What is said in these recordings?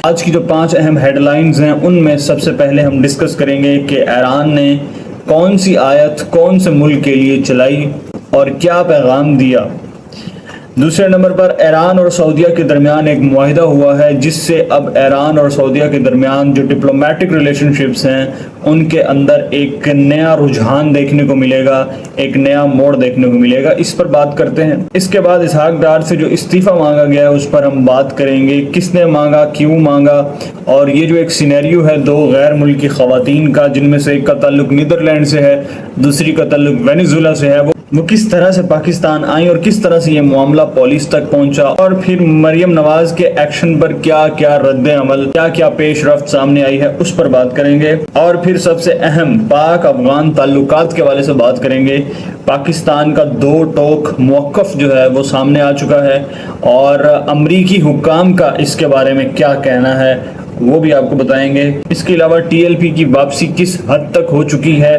آج کی جو 5 اہم ہیڈ لائنز ہیں ان میں سب سے پہلے ہم ڈسکس کریں گے کہ ایران نے کون سی آیت کون سے ملک کے لیے چلائی اور کیا پیغام دیا۔ دوسرے نمبر پر ایران اور سعودیہ کے درمیان ایک معاہدہ ہوا ہے جس سے اب ایران اور سعودیہ کے درمیان جو ڈپلومیٹک ریلیشن شپس ہیں ان کے اندر ایک نیا رجحان دیکھنے کو ملے گا، ایک نیا موڑ دیکھنے کو ملے گا۔ اس پر بات کرتے ہیں۔ اس کے بعد اسحاق ڈار سے جو استعفیٰ مانگا گیا ہے اس پر ہم بات کریں گے، کس نے مانگا، کیوں مانگا، اور یہ جو ایک سینیریو ہے 2 غیر ملکی خواتین کا جن میں سے ایک کا تعلق نیدرلینڈ سے ہے، دوسری کا تعلق وینیزویلا سے ہے، وہ کس طرح سے پاکستان آئیں اور کس طرح سے یہ معاملہ پولیس تک پہنچا، اور پھر مریم نواز کے ایکشن پر کیا کیا رد عمل، کیا کیا پیش رفت سامنے آئی ہے اس پر بات کریں گے، اور پھر سب سے اہم پاک افغان تعلقات کے حوالے سے بات کریں گے۔ پاکستان کا 2 ٹوک موقف جو ہے وہ سامنے آ چکا ہے اور امریکی حکام کا اس کے بارے میں کیا کہنا ہے وہ بھی آپ کو بتائیں گے۔ اس کے علاوہ ٹی ایل پی کی واپسی کس حد تک ہو چکی ہے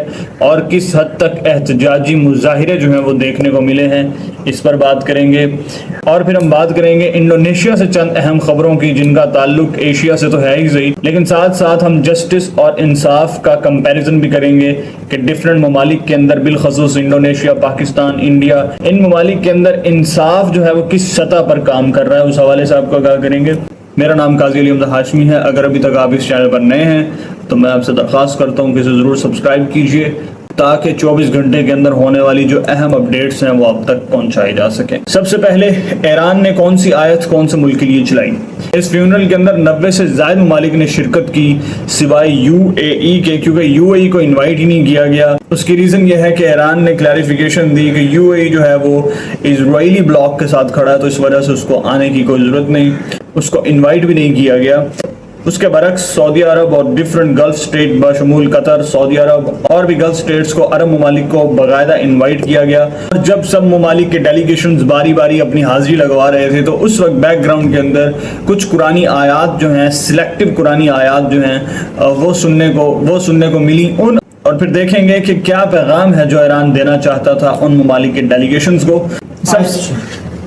اور کس حد تک احتجاجی مظاہرے جو ہیں وہ دیکھنے کو ملے ہیں، اس پر بات کریں گے، اور پھر ہم بات کریں گے انڈونیشیا سے چند اہم خبروں کی جن کا تعلق ایشیا سے تو ہے ہی صحیح، لیکن ساتھ ساتھ ہم جسٹس اور انصاف کا کمپیریزن بھی کریں گے کہ ڈیفرنٹ ممالک کے اندر، بالخصوص انڈونیشیا، پاکستان، انڈیا، ان ممالک کے اندر انصاف جو ہے وہ کس سطح پر کام کر رہا ہے، اس حوالے سے آپ کو آگاہ کریں گے۔ میرا نام قاضی علی حمزہ ہاشمی ہے۔ اگر ابھی تک آپ اس چینل پر نئے ہیں تو میں آپ سے درخواست کرتا ہوں کہ اسے ضرور سبسکرائب کیجئے تاکہ 24 گھنٹے کے اندر ہونے والی جو اہم اپڈیٹس ہیں وہ آپ تک پہنچائی جا سکیں۔ سب سے پہلے ایران نے کون سی آیت کون سے ملک کے لیے چلائی؟ اس فیونرل کے اندر 90 سے زائد ممالک نے شرکت کی سوائے یو اے ای کے، کیونکہ یو اے ای کو انوائٹ ہی نہیں کیا گیا۔ اس کی ریزن یہ ہے کہ ایران نے کلیریفیکیشن دی کہ یو اے ای جو ہے وہ اسرائیلی بلاک کے ساتھ کھڑا ہے، تو اس وجہ سے اس کو آنے کی کوئی ضرورت نہیں، اس کو انوائٹ بھی نہیں کیا گیا۔ اس کے برعکس سعودی عرب اور ڈیفرنٹ گلف سٹیٹ بشمول قطر، سعودی عرب اور بھی گلف سٹیٹس کو، عرب ممالک کو باقاعدہ انوائٹ کیا گیا، اور جب سب ممالک کے ڈیلیگیشنز باری باری اپنی حاضری لگوا رہے تھے تو اس وقت بیک گراؤنڈ کے اندر کچھ قرآنی آیات جو ہیں، سلیکٹیو قرآنی آیات جو ہیں وہ سننے کو ملی ان، اور پھر دیکھیں گے کہ کیا پیغام ہے جو ایران دینا چاہتا تھا ان ممالک کے ڈیلیگیشنز کو۔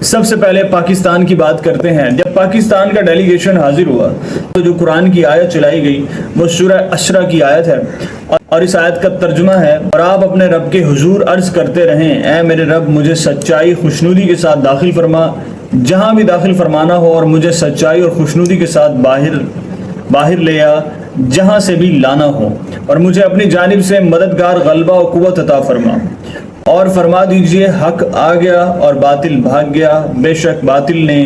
سب سے پہلے پاکستان کی بات کرتے ہیں۔ جب پاکستان کا ڈیلیگیشن حاضر ہوا تو جو قرآن کی آیت چلائی گئی وہ سورہ اسرا کی آیت ہے، اور اس آیت کا ترجمہ ہے، اور آپ اپنے رب کے حضور عرض کرتے رہیں، اے میرے رب مجھے سچائی خوشنودی کے ساتھ داخل فرما، جہاں بھی داخل فرمانا ہو، اور مجھے سچائی اور خوشنودی کے ساتھ باہر لے آ جہاں سے بھی لانا ہو، اور مجھے اپنی جانب سے مددگار غلبہ و قوت عطا فرما، اور فرما دیجئے حق آ گیا اور باطل بھاگ گیا، بے شک باطل نے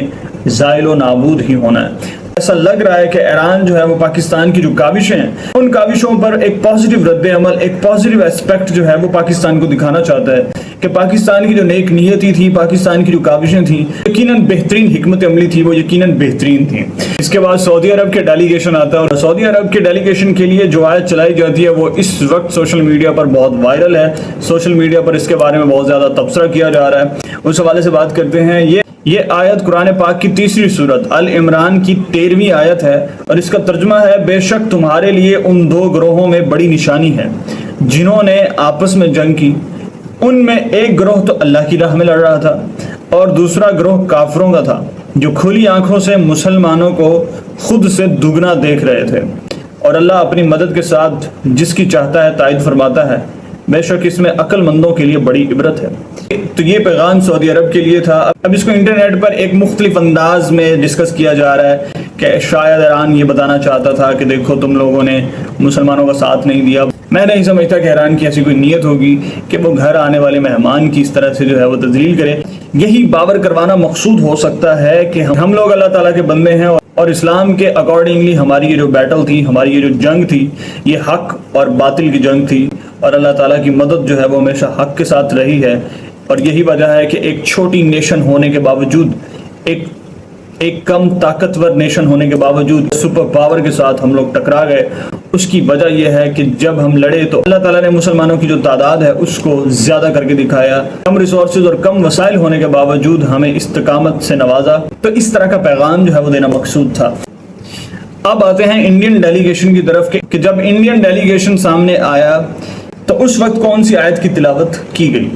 زائل و نابود ہی ہونا ہے۔ ایسا لگ رہا ہے کہ ایران جو ہے وہ پاکستان کی جو کاوشیں ہیں ان کاوشوں پر ایک پازیٹیو رد عمل، ایک پازیٹیو ایسپیکٹ جو ہے وہ پاکستان کو دکھانا چاہتا ہے کہ پاکستان کی جو نیک نیتی تھی، پاکستان کی جو کاوشیں تھیں، یقیناً بہترین حکمت عملی تھی، وہ یقیناً بہترین تھیں۔ اس کے بعد سعودی عرب کے ڈیلیگیشن آتا ہے، اور سعودی عرب کے ڈیلیگیشن کے لیے جو آیت چلائی جاتی ہے وہ اس وقت سوشل میڈیا پر بہت وائرل ہے، سوشل میڈیا پر اس کے بارے میں بہت زیادہ تبصرہ کیا جا رہا ہے۔ اس حوالے سے بات کرتے ہیں۔ یہ آیت قرآن پاک کی 3ری سورت ال-عمران کی 13ویں آیت ہے، اور اس کا ترجمہ ہے، بے شک تمہارے لیے ان 2 گروہوں میں بڑی نشانی ہے جنہوں نے آپس میں جنگ کی، ان میں ایک گروہ تو اللہ کی راہ میں لڑ رہا تھا اور دوسرا گروہ کافروں کا تھا جو کھلی آنکھوں سے مسلمانوں کو خود سے دگنا دیکھ رہے تھے، اور اللہ اپنی مدد کے ساتھ جس کی چاہتا ہے تائید فرماتا ہے، بے شک اس میں عقل مندوں کے لیے بڑی عبرت ہے۔ تو یہ پیغام سعودی عرب کے لیے تھا۔ اب اس کو انٹرنیٹ پر ایک مختلف انداز میں ڈسکس کیا جا رہا ہے کہ شاید ایران یہ بتانا چاہتا تھا کہ دیکھو تم لوگوں نے مسلمانوں کا ساتھ نہیں دیا۔ میں نہیں سمجھتا کہ ایران کی ایسی کوئی نیت ہوگی کہ وہ گھر آنے والے مہمان کی اس طرح سے جو ہے وہ تذلیل کرے۔ یہی باور کروانا مقصود ہو سکتا ہے کہ ہم لوگ اللہ تعالیٰ کے بندے ہیں، اور اسلام کے اکارڈنگلی ہماری یہ جو بیٹل تھی، ہماری یہ جو جنگ تھی، یہ حق اور باطل کی جنگ تھی، اور اللہ تعالیٰ کی مدد جو ہے وہ ہمیشہ حق کے ساتھ رہی ہے، اور یہی وجہ ہے کہ ایک چھوٹی نیشن ہونے کے باوجود، ایک کم طاقتور نیشن ہونے کے باوجود سپر پاور کے ساتھ ہم لوگ ٹکرا گئے۔ اس کی وجہ یہ ہے کہ جب ہم لڑے تو اللہ تعالیٰ نے مسلمانوں کی جو تعداد ہے اس کو زیادہ کر کے دکھایا، کم ریسورسز اور کم وسائل ہونے کے باوجود ہمیں استقامت سے نوازا۔ تو اس طرح کا پیغام جو ہے وہ دینا مقصود تھا۔ اب آتے ہیں انڈین ڈیلیگیشن کی طرف کہ جب انڈین ڈیلیگیشن سامنے آیا تو اس وقت کون سی آیت کی تلاوت کی گئی؟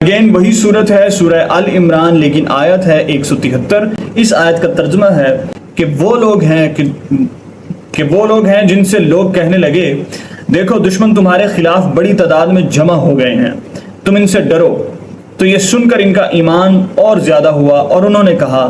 اگین وہی صورت ہے، سورہ ال عمران، لیکن آیت ہے 173۔ اس آیت کا ترجمہ ہے، کہ وہ لوگ ہیں جن سے لوگ کہنے لگے دیکھو دشمن تمہارے خلاف بڑی تعداد میں جمع ہو گئے ہیں، تم ان سے ڈرو۔ تو یہ سن کر ان کا ایمان اور زیادہ ہوا اور انہوں نے کہا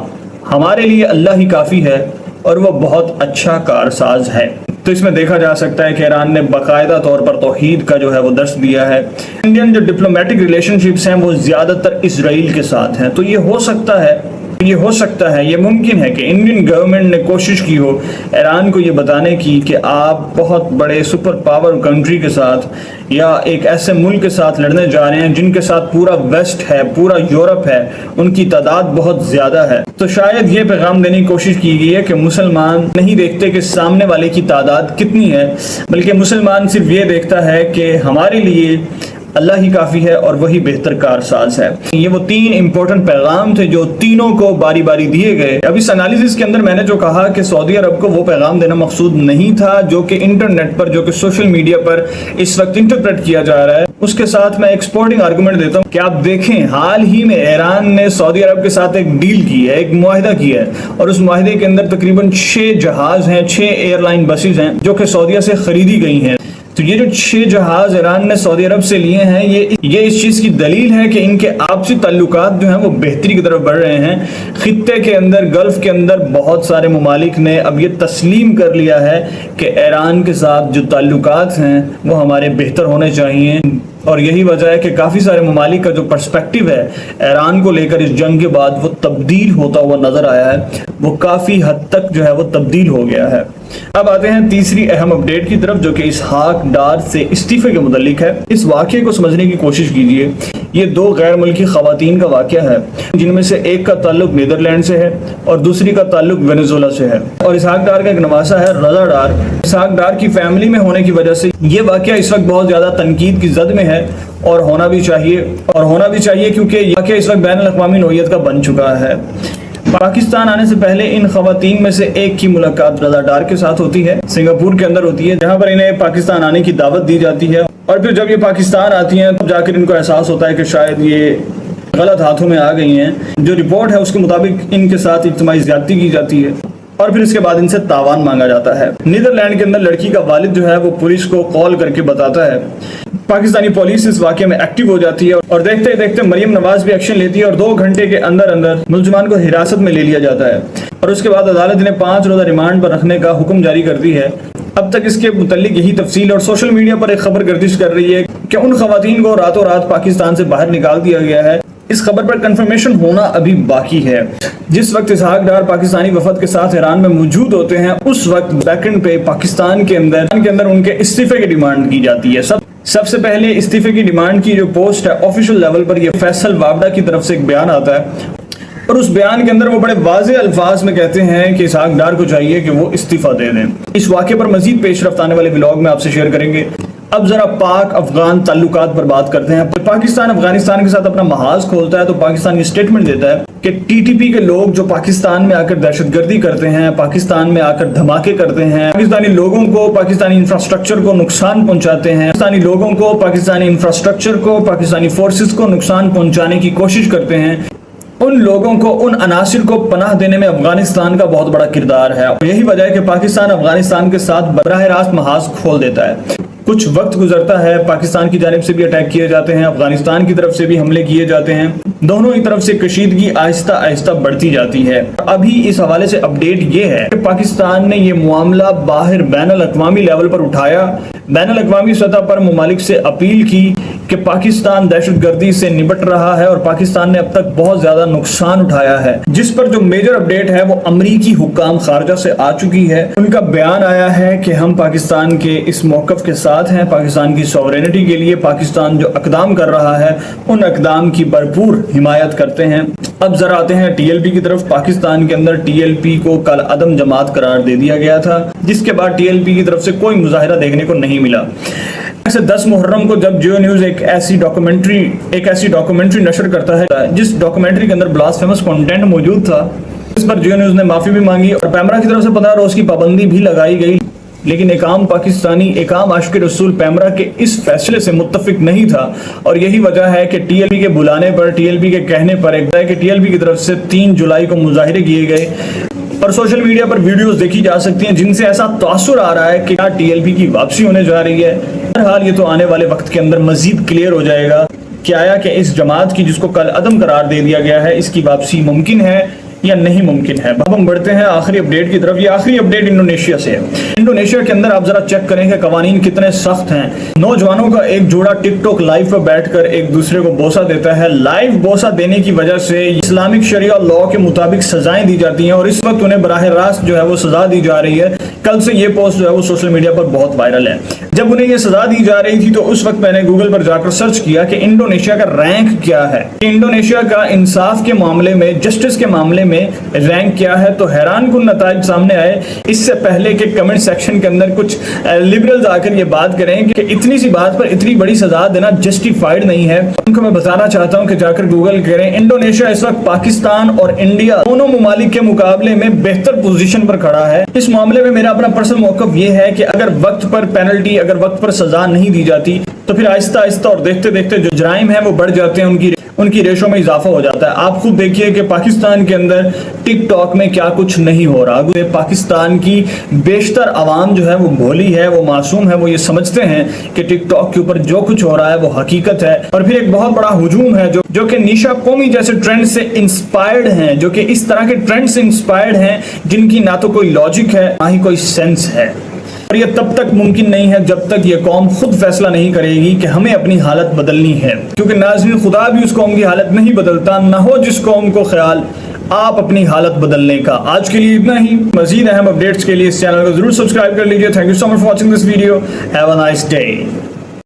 ہمارے لیے اللہ ہی کافی ہے اور وہ بہت اچھا کارساز ہے۔ تو اس میں دیکھا جا سکتا ہے کہ ایران نے باقاعدہ طور پر توحید کا جو ہے وہ درس دیا ہے۔ انڈین جو ڈپلومیٹک ریلیشن شپس ہیں وہ زیادہ تر اسرائیل کے ساتھ ہیں، تو یہ ہو سکتا ہے، یہ ممکن ہے کہ انڈین گورنمنٹ نے کوشش کی ہو ایران کو یہ بتانے کی کہ آپ بہت بڑے سپر پاور کنٹری کے ساتھ یا ایک ایسے ملک کے ساتھ لڑنے جا رہے ہیں جن کے ساتھ پورا ویسٹ ہے، پورا یورپ ہے، ان کی تعداد بہت زیادہ ہے۔ تو شاید یہ پیغام دینے کی کوشش کی گئی ہے کہ مسلمان نہیں دیکھتے کہ سامنے والے کی تعداد کتنی ہے، بلکہ مسلمان صرف یہ دیکھتا ہے کہ ہمارے لیے اللہ ہی کافی ہے اور وہی بہتر کارساز ہے۔ یہ وہ 3 امپورٹنٹ پیغام تھے جو تینوں کو باری باری دیے گئے۔ اب اس انالیسس کے اندر میں نے جو کہا کہ سعودی عرب کو وہ پیغام دینا مقصود نہیں تھا جو کہ انٹرنیٹ پر، جو کہ سوشل میڈیا پر اس وقت انٹرپریٹ کیا جا رہا ہے، اس کے ساتھ میں ایک سپورٹنگ آرگومنٹ دیتا ہوں کہ آپ دیکھیں حال ہی میں ایران نے سعودی عرب کے ساتھ ایک ڈیل کی ہے، ایک معاہدہ کیا ہے، اور اس معاہدے کے اندر تقریباً 6 جہاز ہیں، 6 ایئر لائن بسز ہیں جو کہ سعودیہ سے خریدی گئی ہیں۔ تو یہ جو 6 جہاز ایران نے سعودی عرب سے لیے ہیں، یہ اس چیز کی دلیل ہے کہ ان کے آپسی تعلقات جو ہیں وہ بہتری کی طرف بڑھ رہے ہیں۔ خطے کے اندر، گلف کے اندر بہت سارے ممالک نے اب یہ تسلیم کر لیا ہے کہ ایران کے ساتھ جو تعلقات ہیں وہ ہمارے بہتر ہونے چاہیے، اور یہی وجہ ہے کہ کافی سارے ممالک کا جو پرسپیکٹیو ہے ایران کو لے کر اس جنگ کے بعد وہ تبدیل ہوتا ہوا نظر آیا ہے، وہ کافی حد تک جو ہے وہ تبدیل ہو گیا ہے۔ اب آتے ہیں تیسری اہم اپڈیٹ کی طرف جو کہ اسحاق ڈار سے استعفے کے متعلق ہے۔ اس واقعے کو سمجھنے کی کوشش کیجئے۔ یہ 2 غیر ملکی خواتین کا واقعہ ہے جن میں سے ایک کا تعلق نیدرلینڈ سے ہے اور دوسری کا تعلق وینزویلا سے ہے، اور اسحاق ڈار کا ایک نواسہ ہے رضا ڈار۔ اسحاق ڈار کی فیملی میں ہونے کی وجہ سے یہ واقعہ اس وقت بہت زیادہ تنقید کی زد میں ہے، اور ہونا بھی چاہیے کیونکہ یہ واقعہ اس وقت بین الاقوامی نوعیت کا بن چکا ہے۔ پاکستان آنے سے پہلے ان خواتین میں سے ایک کی ملاقات رضا ڈار کے ساتھ ہوتی ہے، سنگاپور کے اندر ہوتی ہے، جہاں پر انہیں پاکستان آنے کی دعوت دی جاتی ہے، اور پھر جب یہ پاکستان آتی ہیں تب جا کر ان کو احساس ہوتا ہے کہ شاید یہ غلط ہاتھوں میں آ گئی ہیں۔ جو رپورٹ ہے اس کے مطابق ان کے ساتھ اجتماعی زیادتی کی جاتی ہے، اور پھر اس کے بعد ان سے تاوان مانگا جاتا ہے۔ نیدرلینڈ کے اندر لڑکی کا والد جو ہے وہ پولیس کو کال کر کے بتاتا ہے۔ پاکستانی پولیس اس واقعے میں ایکٹیو ہو جاتی ہے، اور دیکھتے دیکھتے مریم نواز بھی ایکشن لیتی ہے، اور 2 گھنٹے کے اندر اندر ملزمان کو حراست میں لے لیا جاتا ہے، اور اس کے بعد عدالت انہیں 5 روزہ ریمانڈ پر رکھنے کا حکم جاری کرتی ہے۔ اب تک اس کے متعلق یہی تفصیل، اور سوشل میڈیا پر ایک خبر گردش کر رہی ہے کہ ان خواتین کو راتوں رات پاکستان سے باہر نکال دیا گیا ہے۔ اس خبر پر کنفرمیشن ہونا ابھی باقی ہے۔ جس وقت اسحاق ڈار پاکستانی وفد کے ساتھ ایران میں موجود ہوتے ہیں، اس وقت بیکنڈ پہ پاکستان کے اندر ان کے استعفے کی ڈیمانڈ کی جاتی ہے۔ سب سے پہلے استعفے کی ڈیمانڈ کی جو پوسٹ ہے آفیشل لیول پر، یہ فیصل وابڈا کی طرف سے ایک بیان آتا ہے، اور اس بیان کے اندر وہ بڑے واضح الفاظ میں کہتے ہیں کہ اسحاق ڈار کو چاہیے کہ وہ استعفیٰ دے دیں۔ اس واقعے پر مزید پیش رفت آنے والے ولاگ میں آپ سے شیئر کریں گے۔ اب ذرا پاک افغان تعلقات پر بات کرتے ہیں۔ پاکستان افغانستان کے ساتھ اپنا محاذ کھولتا ہے تو پاکستان یہ سٹیٹمنٹ دیتا ہے کہ ٹی ٹی پی کے لوگ جو پاکستان میں آ کر دہشت گردی کرتے ہیں، پاکستان میں آ کر دھماکے کرتے ہیں، پاکستانی لوگوں کو، پاکستانی انفراسٹرکچر کو نقصان پہنچاتے ہیں، پاکستانی لوگوں کو، پاکستانی انفراسٹرکچر کو، پاکستانی فورسز کو نقصان پہنچانے کی کوشش کرتے ہیں، ان لوگوں کو، ان عناصر کو پناہ دینے میں افغانستان کا بہت بڑا کردار ہے۔ یہی وجہ ہے کہ پاکستان افغانستان کے ساتھ براہ راست محاذ کھول دیتا ہے۔ کچھ وقت گزرتا ہے، پاکستان کی جانب سے بھی اٹیک کیے جاتے ہیں، افغانستان کی طرف سے بھی حملے کیے جاتے ہیں، دونوں ہی طرف سے کشیدگی آہستہ آہستہ بڑھتی جاتی ہے۔ ابھی اس حوالے سے اپڈیٹ یہ ہے کہ پاکستان نے یہ معاملہ باہر بین الاقوامی لیول پر اٹھایا، بین الاقوامی سطح پر ممالک سے اپیل کی کہ پاکستان دہشت گردی سے نمٹ رہا ہے، اور پاکستان نے اب تک بہت زیادہ نقصان اٹھایا ہے، جس پر جو میجر اپڈیٹ ہے وہ امریکی حکام خارجہ سے آ چکی ہے۔ ان کا بیان آیا ہے کہ ہم پاکستان کے اس موقف کے ساتھ ہیں، پاکستان کی سوورینٹی کے لیے پاکستان جو اقدام کر رہا ہے ان اقدام کی بھرپور حمایت کرتے ہیں۔ اب ذرا آتے ہیں ٹی ایل پی کی طرف۔ پاکستان کے اندر ٹی ایل پی کو کل عدم جماعت قرار دے دیا گیا تھا، جس کے بعد ٹی ایل پی کی طرف سے کوئی مظاہرہ دیکھنے کو نہیں ملا۔ 10 محرم کو جب جیو نیوز ایک ایسی ڈاکومنٹری نشر کرتا ہے جس ڈاکومنٹری کے اندر بلاسفیمس کنٹینٹ موجود تھا، اس پر جیو نیوز نے معافی بھی مانگی اور پیمرا کی طرف سے 15 روز کی پابندی بھی لگائی گئی، لیکن ایک عام عاشق رسول پیمرا کے اس فیصلے سے متفق نہیں تھا، اور یہی وجہ ہے کہ ٹی ایل پی کے بلانے پر، ٹی ایل پی کے کہنے پر، ایک کہ ٹی ایل پی کی طرف سے 3 جولائی کو مظاہرے کیے گئے، اور سوشل میڈیا پر ویڈیوز دیکھی جا سکتی ہیں جن سے ایسا تاثر آ رہا ہے کہ کیا ٹی ایل پی کی واپسی ہونے جا رہی ہے۔ بہرحال یہ تو آنے والے وقت کے اندر مزید کلیئر ہو جائے گا کہ آیا کہ اس جماعت کی جس کو کل عدم قرار دے دیا گیا ہے اس کی واپسی ممکن ہے یا نہیں ممکن ہے۔ اب ہم بڑھتے ہیں آخری اپڈیٹ کی طرف۔ یہ آخری اپڈیٹ انڈونیشیا سے ہے۔ انڈونیشیا کے اندر آپ ذرا چیک کریں کہ قوانین کتنے سخت ہیں۔ نوجوانوں کا ایک جوڑا ٹک ٹاک لائیو پر بیٹھ کر ایک دوسرے کو بوسہ دیتا ہے۔ لائیو بوسہ دینے کی وجہ سے اسلامک شریعہ لاء کے مطابق سزائیں دی جاتی ہیں اور اس وقت انہیں براہ راست جو ہے وہ سزا دی جا رہی ہے۔ کل سے یہ پوسٹ جو ہے وہ سوشل میڈیا پر بہت وائرل ہے۔ جب انہیں یہ سزا دی جا رہی تھی تو اس وقت میں نے گوگل پر جا کر سرچ کیا کہ انڈونیشیا کا رینک کیا ہے، انڈونیشیا کا انصاف کے معاملے میں، جسٹس کے معاملے میں رینک کیا ہے، تو حیران کن نتائج سامنے آئے۔ اس سے پہلے کہ کمنٹ سیکشن کے اندر کچھ لبرلز آ کر یہ بات کریں کہ اتنی سی بات پر اتنی بڑی سزا دینا جسٹیفائیڈ نہیں ہے، ان کو میں بتانا چاہتا ہوں کہ جا کر گوگل کریں۔ انڈونیشیا اس وقت پاکستان اور انڈیا دونوں ممالک کے مقابلے میں بہتر پوزیشن پر کھڑا ہے۔ اس معاملے میں میرا اپنا پرسنل موقف یہ ہے کہ اگر وقت پر پینلٹی، اگر وقت پر سزا نہیں دی جاتی تو پھر آہستہ آہستہ اور دیکھتے دیکھتے جو جرائم ہیں وہ بڑھ جاتے ہیں، ان کی ریشو میں اضافہ ہو جاتا ہے۔ آپ خود دیکھیے کہ پاکستان کے اندر ٹک ٹاک میں کیا کچھ نہیں ہو رہا۔ پاکستان کی بیشتر عوام جو ہے وہ بھولی ہے، وہ معصوم ہے، وہ یہ سمجھتے ہیں کہ ٹک ٹاک کے اوپر جو کچھ ہو رہا ہے وہ حقیقت ہے، اور پھر ایک بہت بڑا ہجوم ہے جو کہ نیشا قومی جیسے ٹرینڈ سے انسپائرڈ ہیں، جو کہ اس طرح کے ٹرینڈ سے انسپائرڈ ہیں جن کی نہ تو کوئی لاجک ہے نہ ہی کوئی سینس ہے۔ اور یہ تب تک ممکن نہیں ہے جب تک یہ قوم خود فیصلہ نہیں کرے گی کہ ہمیں اپنی حالت بدلنی ہے، کیونکہ ناظرین خدا بھی اس قوم کی حالت نہیں بدلتا، نہ ہو جس قوم کو خیال آپ اپنی حالت بدلنے کا۔ آج کے لیے اتنا ہی۔ مزید اہم اپڈیٹس کے لیے اس چینل کو ضرور سبسکرائب کر لیجیے۔ Thank you so much for watching this video. Have a nice day.